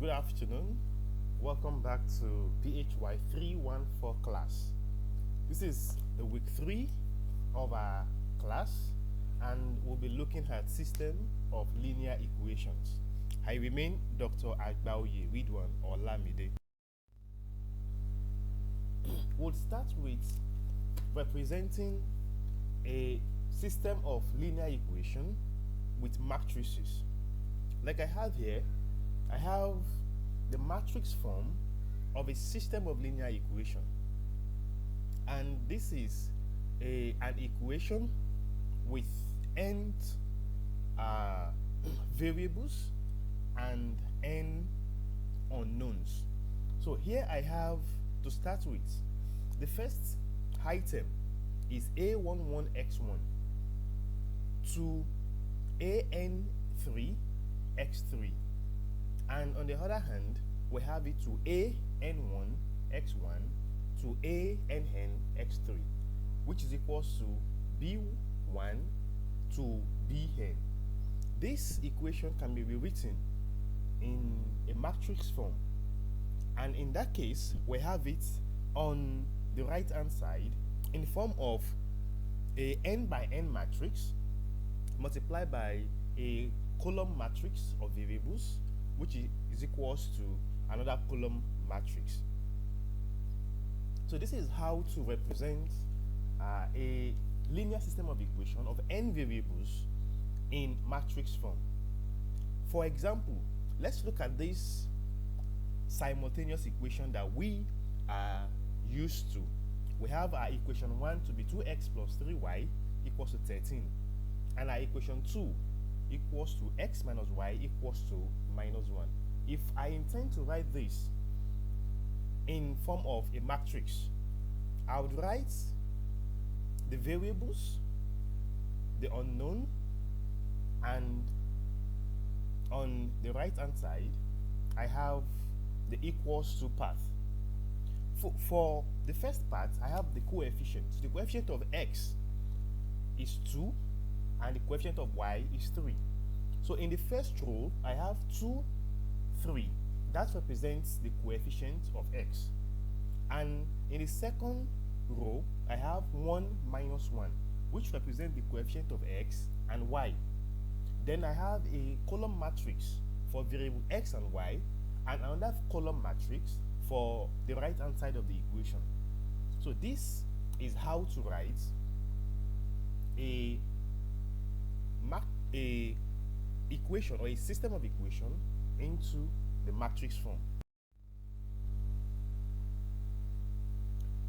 Good afternoon. Welcome back to PHY 314 class. This is the week 3 of our class, and we'll be looking at system of linear equations. I remain Dr. Agbaoye Widwan Olamide. We'll start with representing a system of linear equation with matrices. Like I have here, I have the matrix form of a system of linear equation, and this is an equation with n variables and n unknowns. So here I have, to start with, the first item is a11x1 to an3x3, and on the other hand we have it to an1x1 to ann(x3), which is equals to b1 to bn. This equation can be rewritten in a matrix form, and in that case we have it on the right hand side in form of a n by n matrix multiplied by a column matrix of variables, which is equals to another column matrix. So this is how to represent a linear system of equation of n variables in matrix form. For example, let's look at this simultaneous equation that we are used to. We have our equation 1 to be 2x plus 3y equals to 13, and our equation 2 equals to x minus y equals to minus 1. If I intend to write this in form of a matrix, I would write the variables, the unknown, and on the right hand side I have the equals to part. For the first part, I have the coefficients. The coefficient of x is 2 and the coefficient of y is 3. So in the first row I have 2, 3. That represents the coefficient of x. And in the second row I have 1 minus 1, which represents the coefficient of x and y. Then I have a column matrix for variable x and y, and another column matrix for the right hand side of the equation. So this is how to write a equation or a system of equation into the matrix form.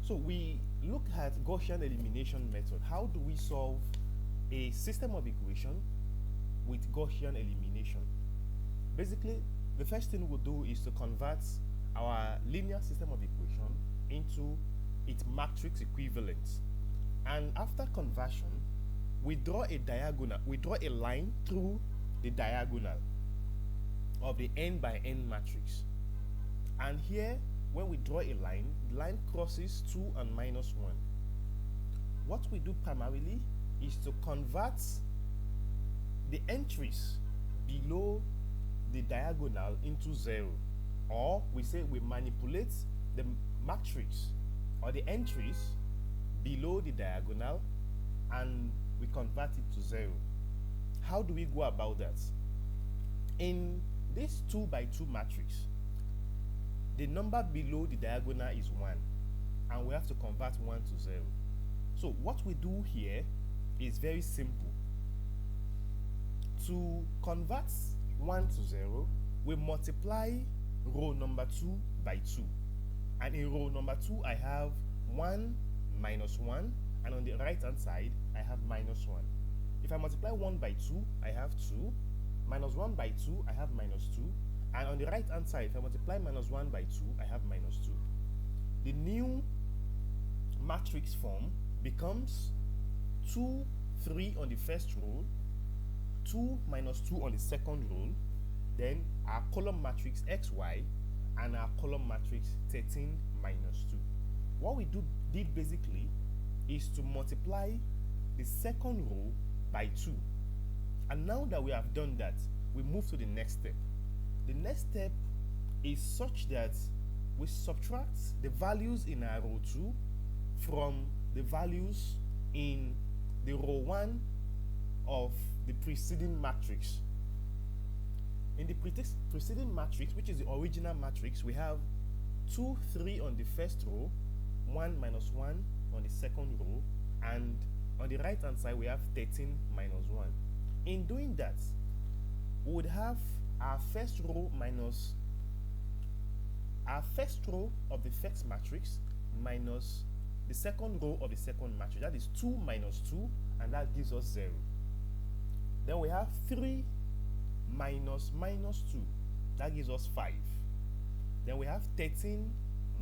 So we look at Gaussian elimination method. How do we solve a system of equation with Gaussian elimination? Basically, the first thing we'll do is to convert our linear system of equation into its matrix equivalent. And after conversion, we draw a diagonal, we draw a line through the diagonal of the n by n matrix. And here, when we draw a line, the line crosses 2 and minus 1. What we do primarily is to convert the entries below the diagonal into 0, or we say we manipulate the matrix or the entries below the diagonal and we convert it to 0. How do we go about that? In this 2 by 2 matrix, the number below the diagonal is 1, and we have to convert 1 to 0. So what we do here is very simple. To convert 1 to 0, we multiply row number 2 by 2, and in row number 2 I have 1 minus 1, and on the right hand side I have minus 1. If I multiply 1 by 2, I have 2, minus 1 by 2, I have minus 2, and on the right hand side, if I multiply minus 1 by 2, I have minus 2. The new matrix form becomes 2, 3 on the first row, 2 minus 2 on the second row, then our column matrix xy, and our column matrix 13 minus 2. What we did basically is to multiply the second row by 2. And now that we have done that, we move to the next step. The next step is such that we subtract the values in our row 2 from the values in the row 1 of the preceding matrix. In the preceding matrix, which is the original matrix, we have 2, 3 on the first row, 1 minus 1 on the second row, and on the right hand side we have 13 minus 1. In doing that, we would have our first row minus our first row of the first matrix minus the second row of the second matrix. That is 2 minus 2, and that gives us 0. Then we have 3 minus minus 2, that gives us 5. Then we have 13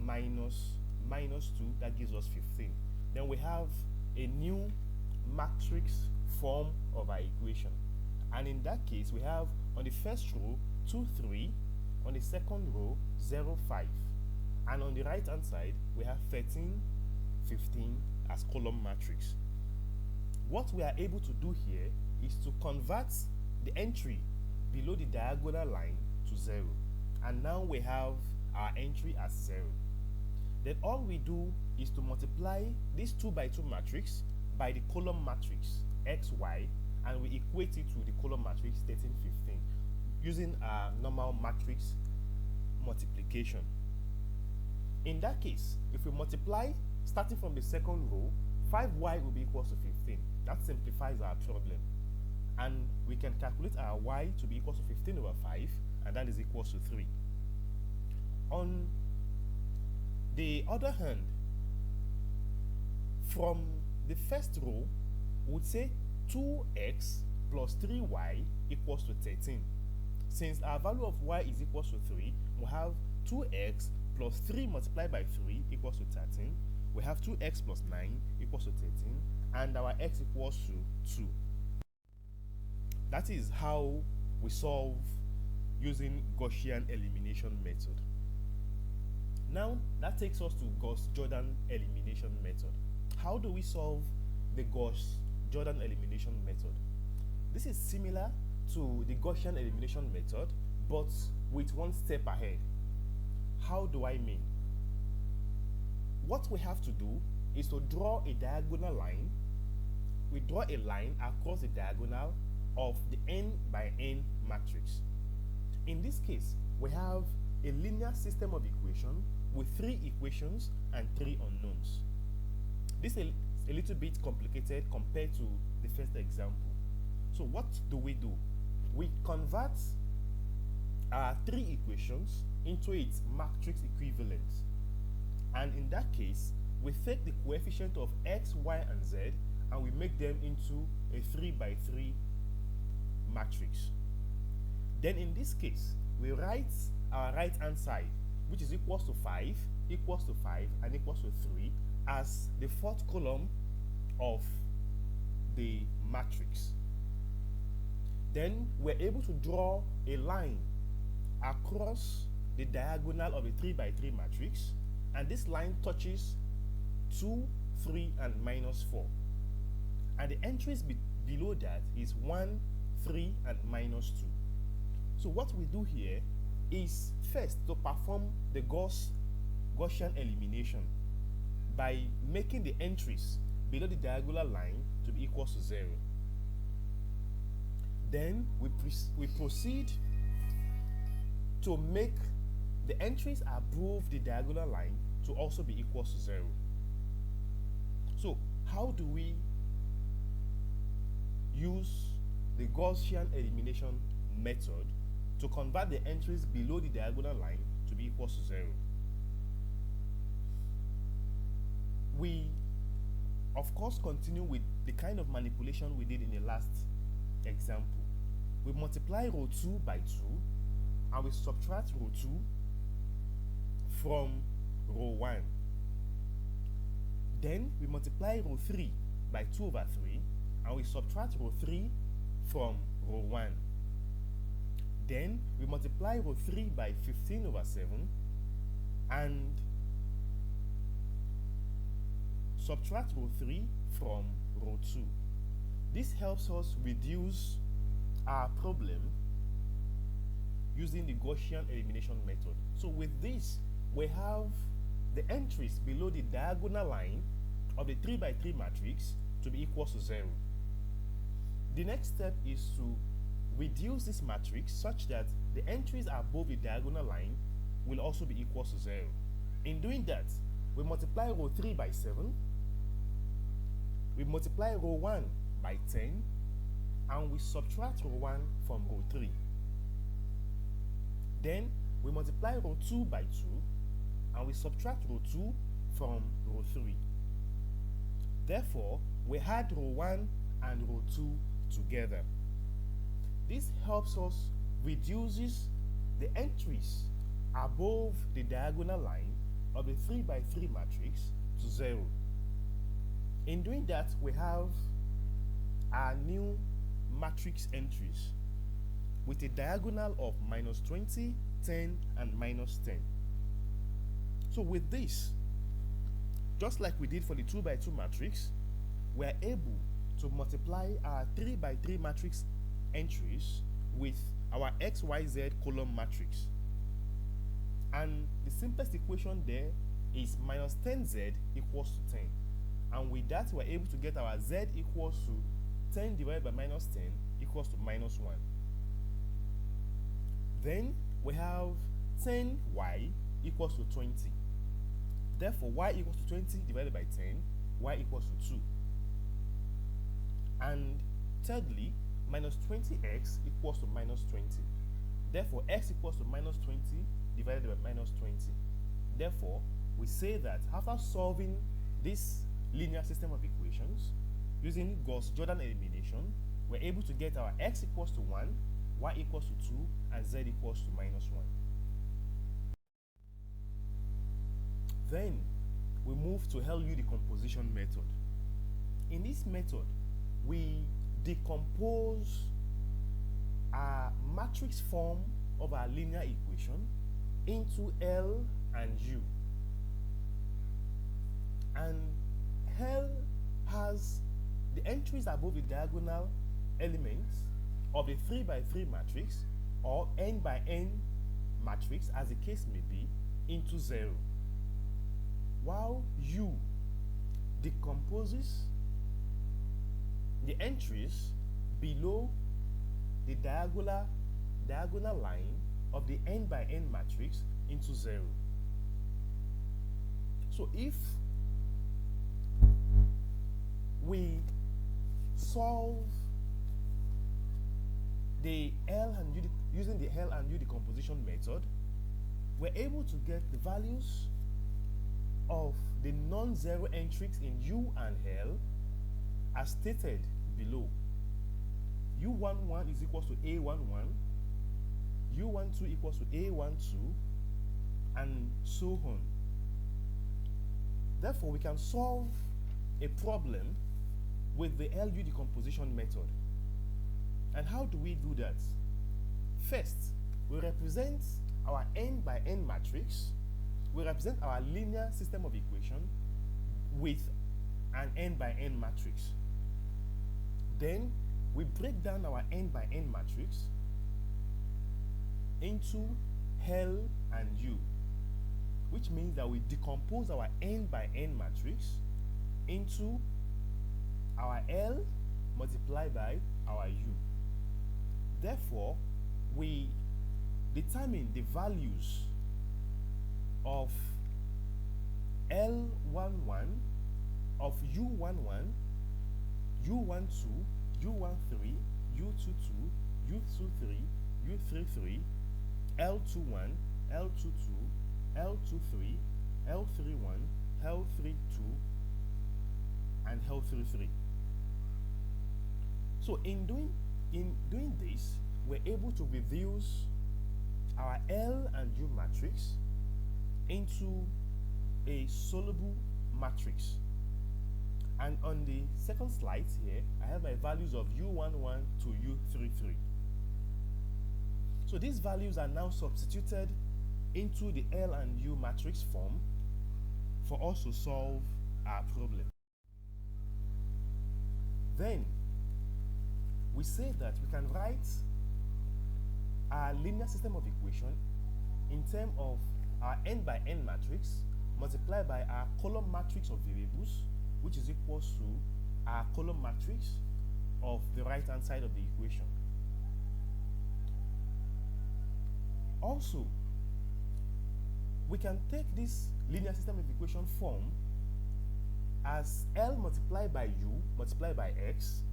minus minus 2, that gives us 15. Then we have a new matrix form of our equation, and in that case we have on the first row 2, 3, on the second row 0, 5, and on the right hand side we have 13, 15 as column matrix. What we are able to do here is to convert the entry below the diagonal line to 0, and now we have our entry as 0. Then all we do is to multiply this 2 by 2 matrix by the column matrix XY, and we equate it to the column matrix 13, 15 using our normal matrix multiplication. In that case, if we multiply starting from the second row, 5y will be equal to 15. That simplifies our problem, and we can calculate our y to be equal to 15 over 5, and that is equal to 3. On the other hand, from the first row, we would say 2x plus 3y equals to 13. Since our value of y is equal to 3, we have 2x plus 3 multiplied by 3 equals to 13. We have 2x plus 9 equals to 13, and our x equals to 2. That is how we solve using Gaussian elimination method. Now, that takes us to Gauss-Jordan elimination method. How do we solve the Gauss-Jordan elimination method? This is similar to the Gaussian elimination method, but with one step ahead. How do I mean? What we have to do is to draw a diagonal line. We draw a line across the diagonal of the n by n matrix. In this case, we have a linear system of equation with 3 equations and 3 unknowns. This is a little bit complicated compared to the first example. So what do? We convert our 3 equations into its matrix equivalent, and in that case we take the coefficient of x, y, and z and we make them into a 3 by 3 matrix. Then in this case we write our right hand side, which is equals to 5, and equals to 3 as the 4th column of the matrix. Then we're able to draw a line across the diagonal of a 3 by 3 matrix, and this line touches 2, 3, and minus 4. And the entries below that is 1, 3, and minus 2. So what we do here is first to perform the Gaussian elimination by making the entries below the diagonal line to be equal to 0. Then we proceed to make the entries above the diagonal line to also be equal to 0. So how do we use the Gaussian elimination method to convert the entries below the diagonal line to be equal to 0? We, of course, continue with the kind of manipulation we did in the last example. We multiply row 2 by 2, and we subtract row 2 from row 1. Then we multiply row 3 by 2 over 3, and we subtract row 3 from row 1. Then we multiply row 3 by 15 over 7, and subtract row 3 from row 2. This helps us reduce our problem using the Gaussian elimination method. So with this, we have the entries below the diagonal line of the 3 by 3 matrix to be equal to 0. The next step is to reduce this matrix such that the entries above the diagonal line will also be equal to 0. In doing that, we multiply row 3 by 7, we multiply row 1 by 10, and we subtract row 1 from row 3. Then we multiply row 2 by 2, and we subtract row 2 from row 3. Therefore, we add row 1 and row 2 together. This helps us reduces the entries above the diagonal line of the 3 by 3 matrix to 0. In doing that, we have our new matrix entries with a diagonal of -20, 10, and -10. So with this, just like we did for the 2 by 2 matrix, we are able to multiply our 3 by 3 matrix entries with our XYZ column matrix. And the simplest equation there is -10z equals to 10. And with that, we're able to get our z equals to 10 divided by -10 equals to -1. Then we have 10y equals to 20. Therefore, y equals to 20 divided by 10, y equals to 2. And thirdly, -20x equals to -20. Therefore, x equals to -20 divided by -20. Therefore, we say that after solving this linear system of equations using Gauss-Jordan elimination, we're able to get our x equals to 1, y equals to 2, and z equals to -1. Then we move to LU decomposition method. In this method, we decompose our matrix form of our linear equation into L and U. And L has the entries above the diagonal elements of the 3 by 3 matrix or n by n matrix, as the case may be, into 0. While U decomposes the entries below the diagonal line of the n by n matrix into 0. So if we solve the L and U using the L and U decomposition method, we're able to get the values of the non-zero entries in U and L as stated below. U11 is equal to A11, U12 equals to A12, and so on. Therefore, we can solve a problem with the LU decomposition method. And how do we do that? First, we represent our n by n matrix. We represent our linear system of equation with an n by n matrix. Then we break down our n by n matrix into L and U, which means that we decompose our n by n matrix into our L multiplied by our U. Therefore, we determine the values of L11, of U11, U12, U13, U22, U23, U33, L21, L22, L23, L31, L32, and L33. So in doing this, we're able to reduce our L and U matrix into a soluble matrix. And on the second slide here, I have my values of U11 to U33. So these values are now substituted into the L and U matrix form for us to solve our problem. Then we say that we can write our linear system of equation in terms of our n by n matrix multiplied by our column matrix of variables, which is equal to our column matrix of the right hand side of the equation. Also, we can take this linear system of equation form as L multiplied by U multiplied by X,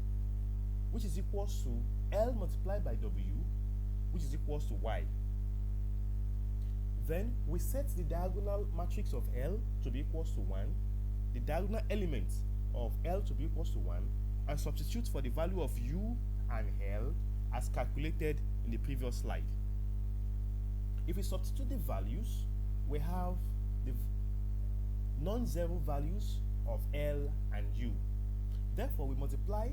which is equal to L multiplied by W, which is equal to Y. Then we set the diagonal matrix of L to be equal to 1, the diagonal element of L to be equal to 1, and substitute for the value of U and L as calculated in the previous slide. If we substitute the values, we have the non-zero values of L and U. Therefore, we multiply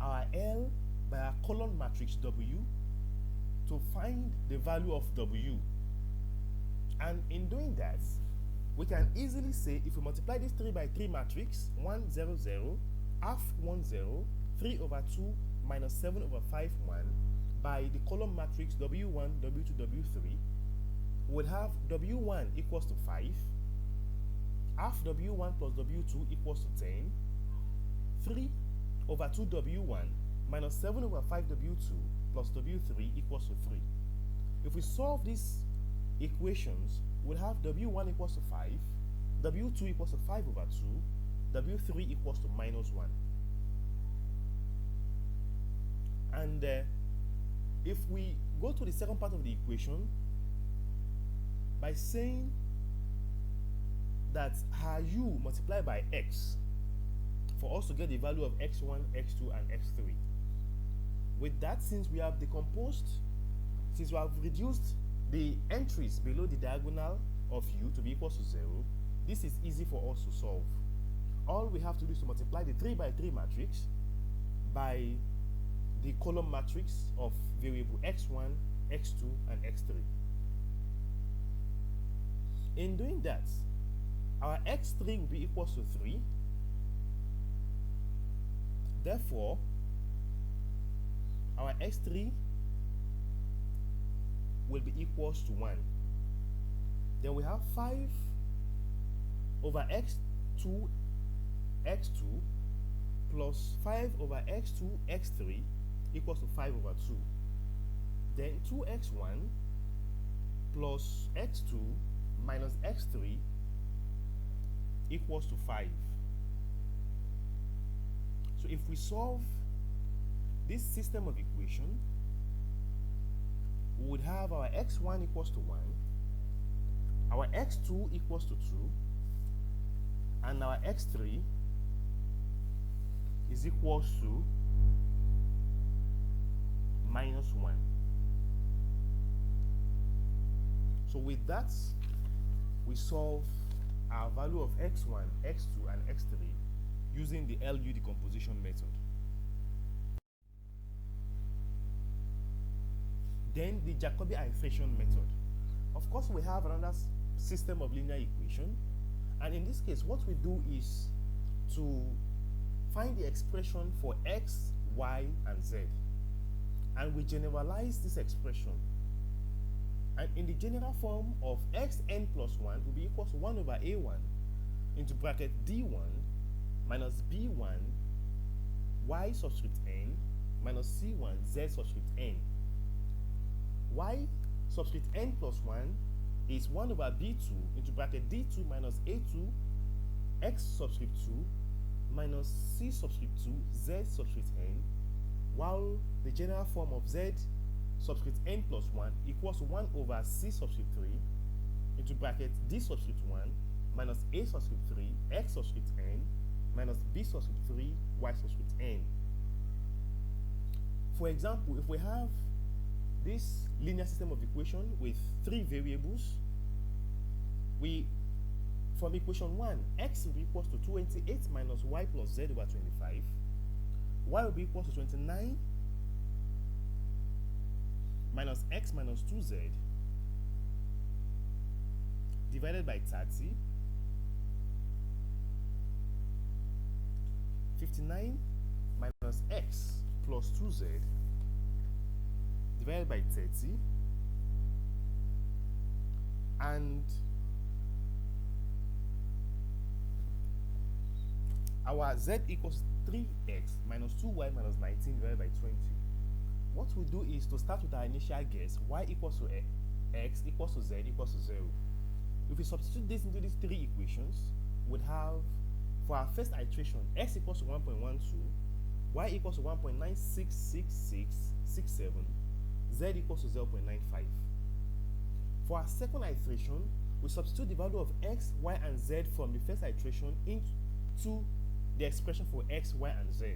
our L by our column matrix W to find the value of W. And in doing that, we can easily say if we multiply this 3 by 3 matrix, 1, 0, 0, half 1, 0, 3 over 2 minus 7 over 5, 1, by the column matrix W1, W2, W3, we would have W1 equals to 5, half W1 plus W2 equals to 10, 3 over 2 W1 minus 7 over 5 W2 plus W3 equals to 3. If we solve these equations, we'll have W1 equals to 5, W2 equals to 5 over 2, W3 equals to minus 1. And if we go to the second part of the equation by saying that our U multiplied by X for us to get the value of X1, X2, and X3. With that, since we have decomposed, since we have reduced the entries below the diagonal of U to be equal to 0, this is easy for us to solve. All we have to do is to multiply the 3 by 3 matrix by the column matrix of variable X1, X2, and X3. In doing that, our X3 will be equal to 3. Therefore, our X3 will be equals to 1. Then we have 5 over X2, X2 plus 5 over X2, X3 equals to 5 over 2. Then 2X1 plus X2 minus X3 equals to 5. So if we solve this system of equation, we would have our X1 equals to 1, our X2 equals to 2, and our X3 is equals to minus 1. So with that, we solve our value of X1, X2, and X3 using the LU decomposition method. Then the Jacobi iteration method. Of course, we have another system of linear equation, and in this case, what we do is to find the expression for x, y, and z, and we generalize this expression. And in the general form of xn plus 1 will be equal to 1 over a1 into bracket d1 minus b1 y subscript n minus c1 z subscript n. Y subscript n plus 1 is 1 over b2 into bracket d2 minus a2 x subscript 2 minus c subscript 2 z subscript n, while the general form of z subscript n plus 1 equals to 1 over c subscript 3 into bracket d subscript 1 minus a subscript 3 x subscript n minus b subscript 3 y subscript n. For example, if we have this linear system of equation with 3 variables, from equation 1, x will be equals to 28 minus y plus z over 25, y will be equals to 29 minus x minus 2z divided by 30, 59 minus x plus 2z divided by 30 and our z equals 3x minus 2y minus 19 divided by 20. What we do is to start with our initial guess, y equals to x equals to z equals to 0. If we substitute this into these three equations, we'd have, for our first iteration, x equals to 1.12, y equals to 1.966667, z equals to 0.95. For our second iteration, we substitute the value of x, y, and z from the first iteration into the expression for x, y, and z.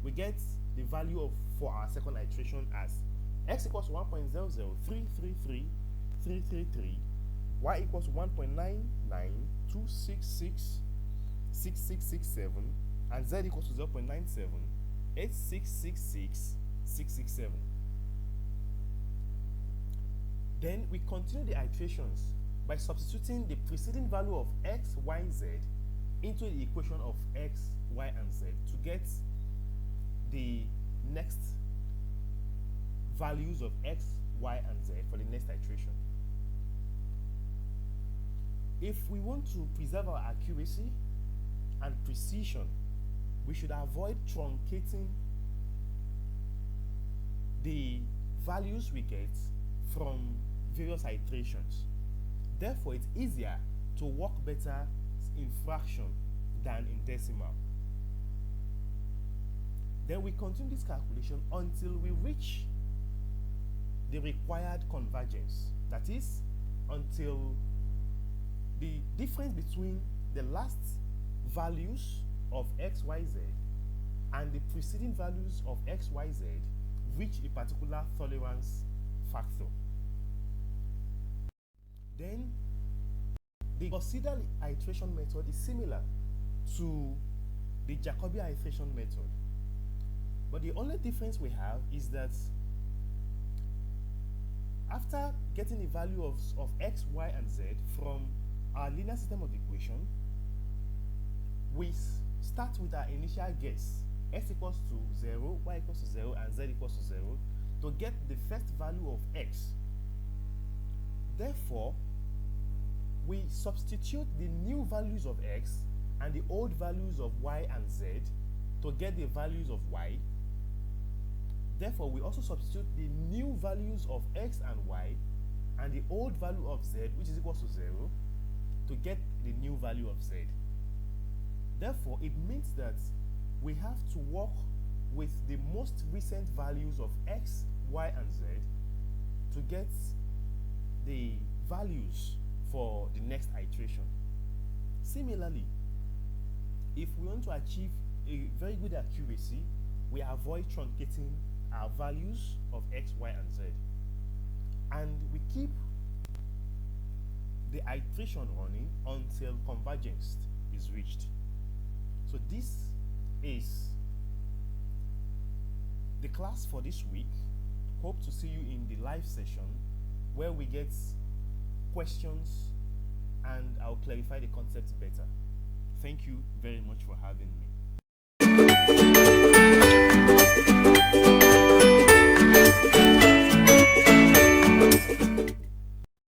We get the value of for our second iteration as x equals to 1.00333, y equals to 1.992666667, and z equals to 0.9786666667. Then we continue the iterations by substituting the preceding value of x, y, z into the equation of x, y, and z to get the next values of x, y, and z for the next iteration. If we want to preserve our accuracy and precision, we should avoid truncating the values we get from various iterations. Therefore, it's easier to work better in fraction than in decimal. Then we continue this calculation until we reach the required convergence. That is, until the difference between the last values of x, y, z and the preceding values of x, y, z reach a particular tolerance factor. Then the Gauss-Seidel iteration method is similar to the Jacobian iteration method, but the only difference we have is that after getting the value of x, y, and z from our linear system of equation, we start with our initial guess, x equals to 0, y equals to 0, and z equals to 0, to get the first value of x. Therefore, we substitute the new values of x and the old values of y and z to get the values of y. Therefore, we also substitute the new values of x and y and the old value of z, which is equal to 0, to get the new value of z. Therefore, it means that we have to work with the most recent values of x, y, and z to get the values for the next iteration. Similarly, if we want to achieve a very good accuracy, we avoid truncating our values of x, y, and z. And we keep the iteration running until convergence is reached. So this is the class for this week. Hope to see you in the live session where we get questions and I'll clarify the concepts better. Thank you very much for having me.